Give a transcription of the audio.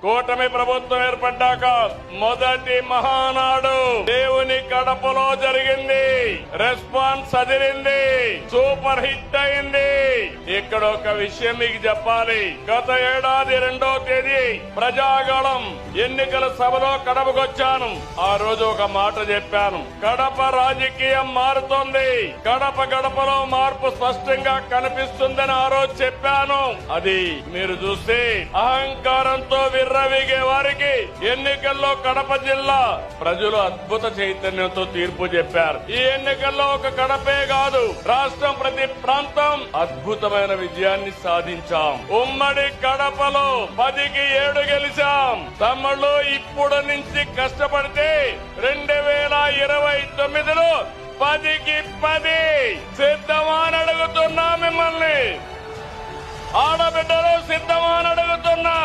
కూటమి ప్రభుత్వం ఏర్పడ్డాక మొదటి మహానాడు దేవుని కడపలో జరిగింది. రెస్పాన్స్ అదిరింది, సూపర్ హిట్ అయింది. ఇక్కడ ఒక విషయం మీకు చెప్పాలి. గత ఏడాది 2వ తేదీ ప్రజాగళం ఎన్నికల సభలో కడపకొచ్చాను. ఆ రోజు ఒక మాట చెప్పాను, కడప రాజకీయం మారుతోంది, కడప గడపలో మార్పు స్పష్టంగా కనిపిస్తుందని ఆ రోజు చెప్పాను. అది మీరు చూస్తే అహంకారంతో విర్రవీగే వారికి ఎన్నికల్లో కడప జిల్లా ప్రజలు అద్భుత చైతన్యంతో తీర్పు చెప్పారు. ఈ ఎన్నికల్లో ఒక కడపే కాదు, రాష్ట్రం ప్రతి ప్రాంతం అద్భుతమైన విజయాన్ని సాధించాం. ఉమ్మడి కడపలో 10కి 7 గెలిచాం. తమ్ముళ్ళు ఇప్పుడు నుంచి కష్టపడితే 2029లో 10కి 10 సిద్ధమా అని అడుగుతున్నా మిమ్మల్ని. ఆడబిడ్డలు సిద్ధమా అని అడుగుతున్నా.